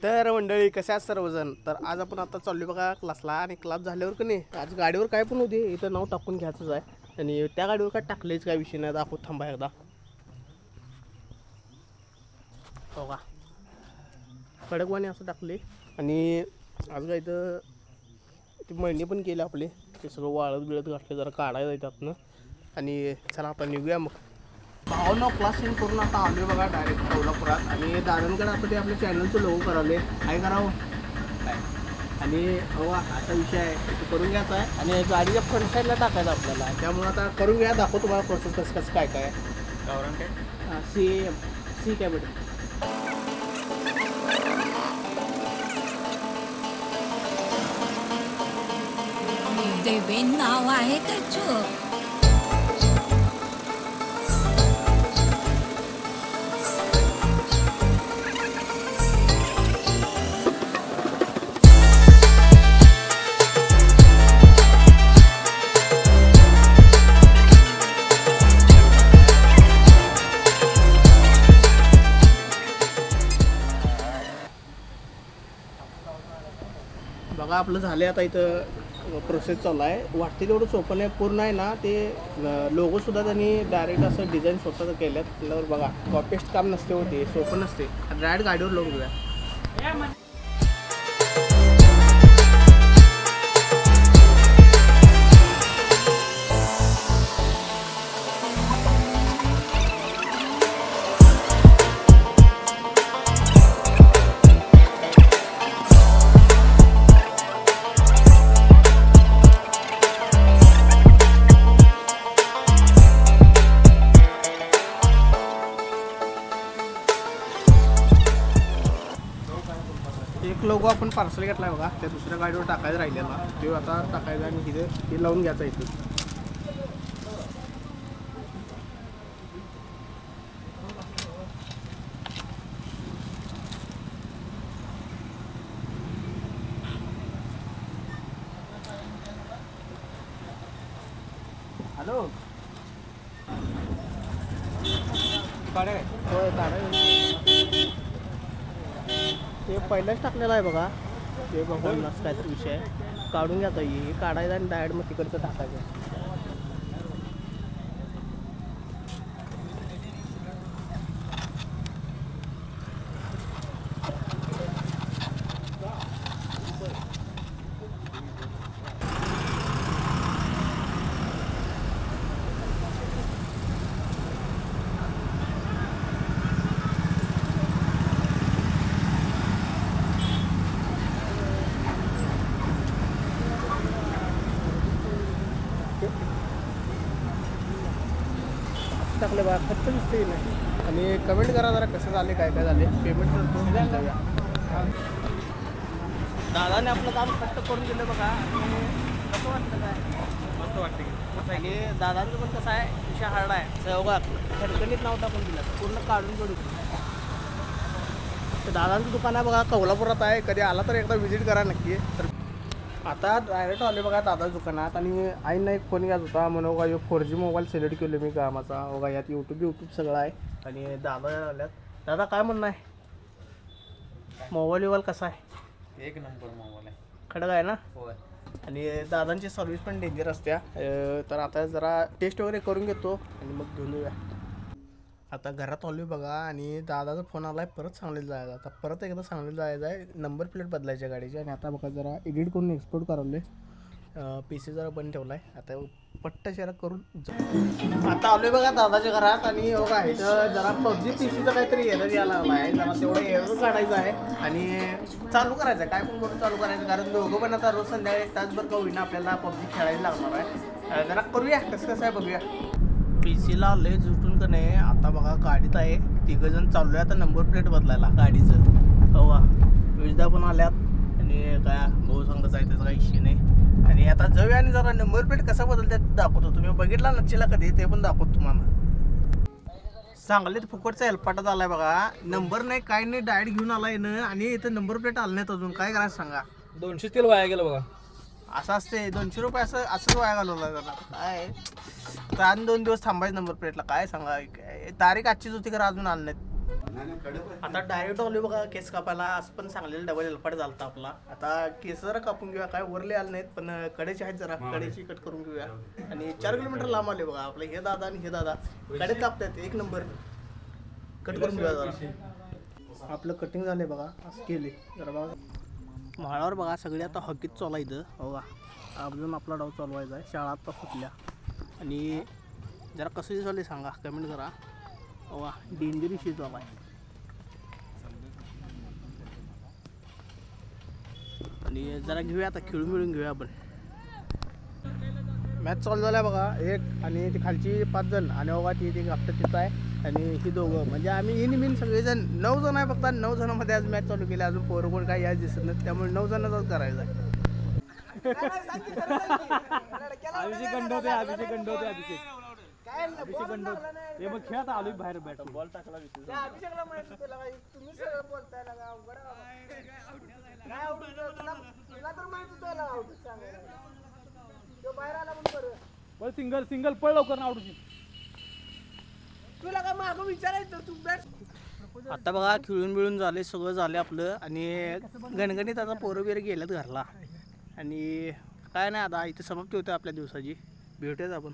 तर मंडळी कसे आहेत सर्वजण. तर आज आपण आता चाललो बघा क्लासला. आणि क्लास झाल्यावर का नाही आज गाडीवर काय पण होते इथं नाव टाकून घ्यायचंच आहे. आणि त्या गाडीवर काय टाकलेच काय विषय नाही. दाखवत थांबा एकदा. हो का कडकवाणी असं टाकले. आणि आज काय इथं ते मळणी पण केले आपले. ते सगळं वाळत बिळत घातले जरा काढायला जायचं आपलं. आणि चला आता निघूया मग. भावना क्लास चेंज करून आता आलो बघा डायरेक्ट कोल्हापुरात. आणि दादांकडे आता ते आपल्या चॅनलचं लोगो करावले काय करावं काय. आणि हवा असा विषय आहे ते करून घ्यायचा आहे. आणि गाडीच्या फ्रंट साईडला टाकायचं आपल्याला. त्यामुळे आता करून घ्या. दाखव तुम्हाला प्रोसेस कसं कसं काय काय गावरान काय सी काय भेटेल. देवेन नाव आहे त्याचं. बघा आपलं झालं आता इथं प्रोसेस चालू आहे. वाटते तेवढं सोपं नाही पूर्ण आहे ना. ते लोगोसुद्धा त्यांनी डायरेक्ट असं डिझाईन स्वतःचं केल्यात. त्याच्यावर बघा कॉपेस्ट काम नसते होते सोपं नसते. डायरेक्ट गाडीवर लोक घेऊया. एक लोगो आपण पार्सल घेतला आहे बघा. त्या दुसऱ्या गाडीवर टाकायचं राहिलेला ते आता टाकायचं. आणि इथे हे लावून घ्यायचं इथं. हॅलो होय ते पहिलाच टाकलेलं आहे बघा. ते बघून असं काहीतरी विषय आहे. काढून घ्यायचा हे काढायचं आणि डायरेक्ट मग तिकडचं टाकायचं. टाकले बघा खर्च दिसते नाही. आणि कमेंट करा जरा कसं झाले काय काय झाले. पेमेंट करतो जाऊया. दादाने आपलं काम खट्ट करून दिलं बघा. आणि कसं वाटतं काय मस्त वाटतं. आणि दादांचं पण कसं आहे विषय हार्ड आहे. बघा खडकणीत नाव टाकून दिलं पूर्ण काढून काढून. तर दादांचं दुकान आहे बघा कोल्हापुरात आहे. कधी आला तर एकदा व्हिजिट करा नक्की. तर आता डायरेक्ट आले बघा दादा दुकानात. आणि आईंना एक फोन घ्यायचा होता म्हणून बघा 4G मोबाईल सिलेक्ट केलो मी कामाचा. बघा यात यूट्यूब सगळं आहे. आणि दादा आल्यात. दादा काय म्हणणं आहे मोबाईल कसा आहे. एक नंबर मोबाईल आहे. खडक आहे ना. होय. आणि दादांची सर्व्हिस पण डेंजर असत्या. तर आता जरा टेस्ट वगैरे करून घेतो आणि मग घेऊन येऊया. आता घरात आलो बघा. आणि दादाचा फोन आला आहे परत सांगलीला जायचं. आता परत एकदा सांगलीला जायचं आहे. नंबर प्लेट बदलायच्या गाडीची. आणि आता बघा जरा एडिट करून एक्सपोर्ट करवले. PC जरा बंद ठेवला आहे. आता पट्ट शेअर करून आता आलो बघा दादाच्या घरात. आणि बघा इथं जरा PUBG PCचं काहीतरी एरर यायला लागला आहे. जरा तेवढं एरर काढायचं आहे. आणि चालू करायचं आहे काय पण करून चालू करायचं. कारण दोघं पण आता रोज संध्याकाळी तासभर का होईना आपल्याला PUBG खेळायला लागणार आहे. जरा करूया कसं कसं आहे बघूया. PCला लय जुटून का नाही. आता बघा गाडीत आहे 3 जण चाललो आहे आता नंबर प्लेट बदलायला गाडीचं. हो का विजदा पण आल्यात. आणि काय भाऊ सांगत आहे त्याचा काही इश्यू नाही. आणि आता जाऊया आणि जरा नंबर प्लेट कसा बदलतात दाखवतो. तुम्ही बघितला नक्षीला कधी ते पण दाखवतो तुम्हाला. सांगलीत फुकटचा हेलपाटा झालाय बघा. नंबर नाही काय नाही डायरेक्ट घेऊन आलाय ना. आणि इथं नंबर प्लेट आलं नाहीत अजून. काय करायचं सांगा. 200 तेल वाया गेलं बघा. असं असते 200 रुपये असंच वाया घालवला जरा काय. तर आणि 2 दिवस थांबायचं नंबर प्लेटला काय सांगा. तारीख आजचीच होती खरं अजून आलं नाहीत. आता डायरेक्ट आलो बघा केस कापायला. असं पण सांगलेलं डबल एलपाट झालता आपला. आता केस जरा कापून घेऊया. काय वरले आले नाहीत पण कडेचे आहेत जरा. कडेची कट करून घेऊया. आणि 4 किलोमीटर लांब आले बघा. आपलं हे दादा आणि हे दादा कडे कापतात. एक नंबर कट करून घेऊया जरा. आपलं कटिंग झालंय बघा. असं केले जरा बघा. म्हाळावर बघा सगळे आता हॉकीत चालू आहे इथं बघा. अजून आपला डाव चालवायचा आहे. शाळा आता सुटल्या. आणि जरा कसं झालं सांगा कमेंट करा. वा डेंजर इश्यू चालू आहे. आणि जरा घेऊया आता खेळून मिळून घेऊया आपण. मॅच चालू झाला बघा. एक आणि ती खालची 5 जण आणि बघा ती आपल्या तिथं आहे. आणि ही दोघं म्हणजे आम्ही इन मिन सगळेजण 9 जण आहे. फक्त 9 जणांमध्ये आज मॅच चालू केली. अजून पोरं कोण काय याच दिसत नाही. त्यामुळे 9 जणांचाच करायचं आहे. हे बघ खेळत आलोय बाहेर बॅट बॉल टाकला सिंगल सिंगल पळ लवकर ना आवडूची. तुला काय मागं विचारायचं तू आता बघा खेळून मिळून झाले सगळं झालं आपलं. आणि गणगणित आता पोरं बिरं गेल्यात घरला. आणि काय नाही आता इथे समाप्ती होते आपल्या दिवसाची. भेटूयाच आपण.